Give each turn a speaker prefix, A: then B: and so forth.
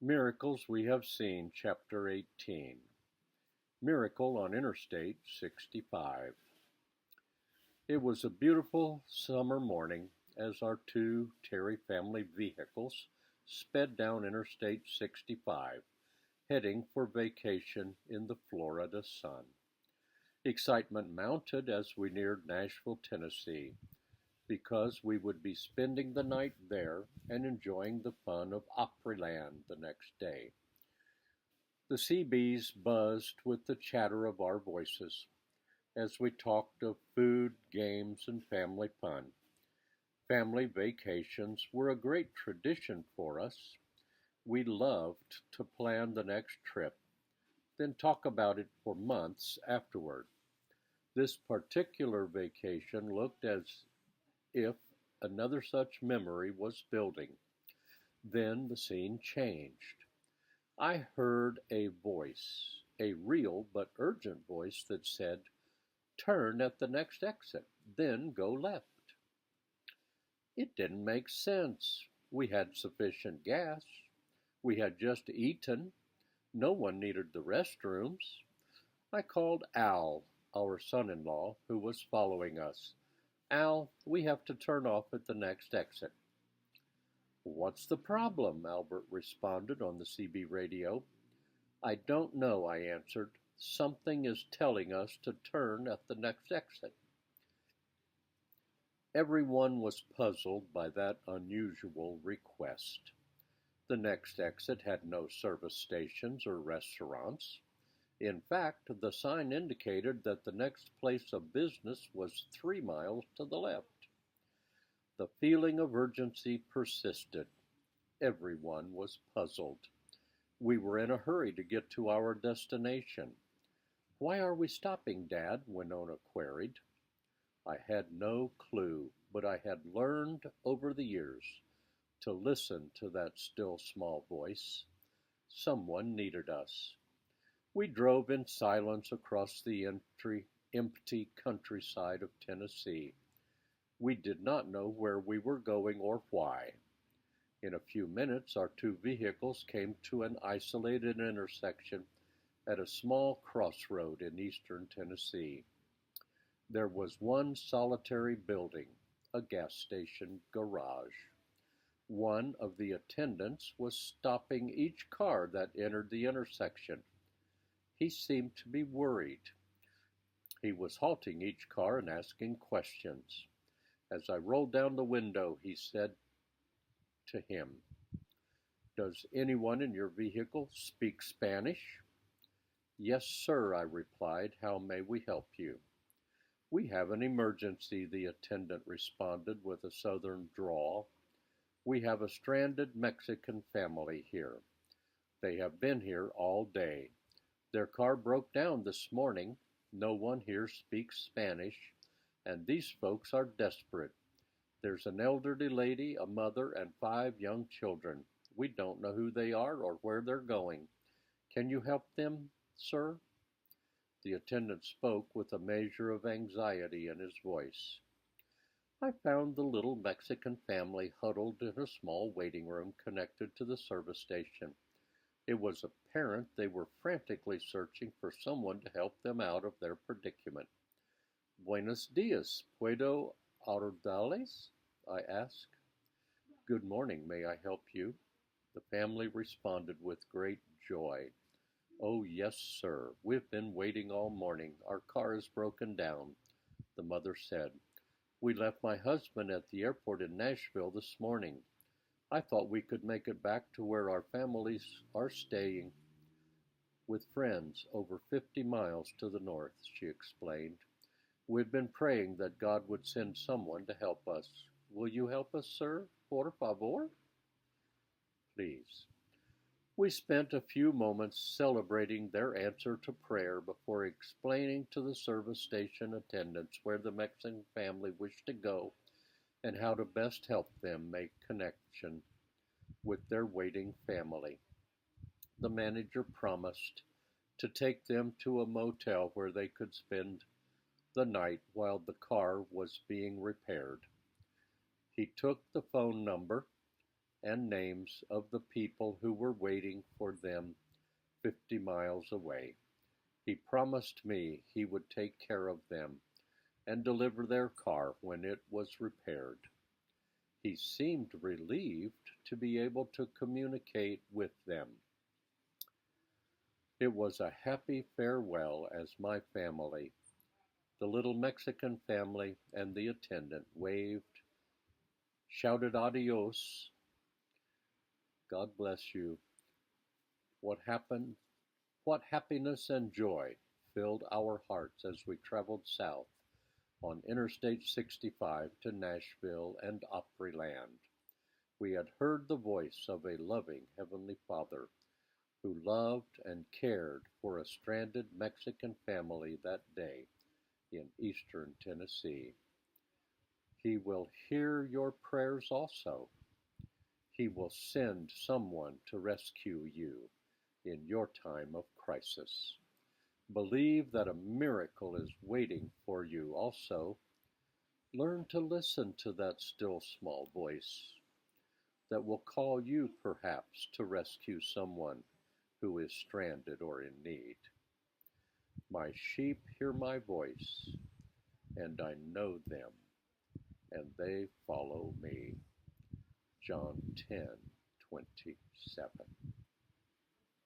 A: Miracles We Have Seen, Chapter 18. Miracle on Interstate 65. It was a beautiful summer morning as our two Terry family vehicles sped down Interstate 65, heading for vacation in the Florida sun. Excitement mounted as we neared Nashville, Tennessee, because we would be spending the night there and enjoying the fun of Opryland the next day. The CBs buzzed with the chatter of our voices as we talked of food, games, and family fun. Family vacations were a great tradition for us. We loved to plan the next trip, then talk about it for months afterward. This particular vacation looked as if another such memory was building. Then the scene changed. I heard a voice, a real but urgent voice that said, "Turn at the next exit, then go left." It didn't make sense. We had sufficient gas. We had just eaten. No one needed the restrooms. I called Al, our son-in-law, who was following us. "Al, we have to turn off at the next exit." "What's the problem?" Albert responded on the CB radio. "I don't know," I answered. "Something is telling us to turn at the next exit." Everyone was puzzled by that unusual request. The next exit had no service stations or restaurants. In fact, the sign indicated that the next place of business was 3 miles to the left. The feeling of urgency persisted. Everyone was puzzled. We were in a hurry to get to our destination. "Why are we stopping, Dad?" Winona queried. I had no clue, but I had learned over the years to listen to that still small voice. Someone needed us. We drove in silence across the empty countryside of Tennessee. We did not know where we were going or why. In a few minutes, our two vehicles came to an isolated intersection at a small crossroad in eastern Tennessee. There was one solitary building, a gas station garage. One of the attendants was stopping each car that entered the intersection. He seemed to be worried. He was halting each car and asking questions. As I rolled down the window, he said to him, "Does anyone in your vehicle speak Spanish?" "Yes, sir," I replied. "How may we help you?" "We have an emergency," the attendant responded with a southern drawl. "We have a stranded Mexican family here. They have been here all day. Their car broke down this morning. No one here speaks Spanish, and these folks are desperate. There's an elderly lady, a mother, and 5 young children. We don't know who they are or where they're going. Can you help them, sir?" The attendant spoke with a measure of anxiety in his voice. I found the little Mexican family huddled in a small waiting room connected to the service station. It was apparent they were frantically searching for someone to help them out of their predicament. "Buenos dias, ¿puedo ayudarles?" I asked. "Good morning, may I help you?" The family responded with great joy. "Oh, yes, sir. We've been waiting all morning. Our car is broken down," the mother said. "We left my husband at the airport in Nashville this morning. I thought we could make it back to where our families are staying with friends over 50 miles to the north," she explained. "We've been praying that God would send someone to help us. Will you help us, sir? Por favor?" "Please." We spent a few moments celebrating their answer to prayer before explaining to the service station attendants where the Mexican family wished to go and how to best help them make connection with their waiting family. The manager promised to take them to a motel where they could spend the night while the car was being repaired. He took the phone number and names of the people who were waiting miles away. He promised me he would take care of them and deliver their car when it was repaired. He seemed relieved to be able to communicate with them. It was a happy farewell as my family, the little Mexican family, and the attendant waved, shouted adios. God bless you. What happened? What happiness and joy filled our hearts as we traveled south on Interstate 65 to Nashville and Opryland. We had heard the voice of a loving Heavenly Father who loved and cared for a stranded Mexican family that day in eastern Tennessee. He will hear your prayers also. He will send someone to rescue you in your time of crisis. Believe that a miracle is waiting for you also. Learn to listen to that still small voice that will call you perhaps to rescue someone who is stranded or in need. My sheep hear my voice, and I know them, and they follow me. John 10:27.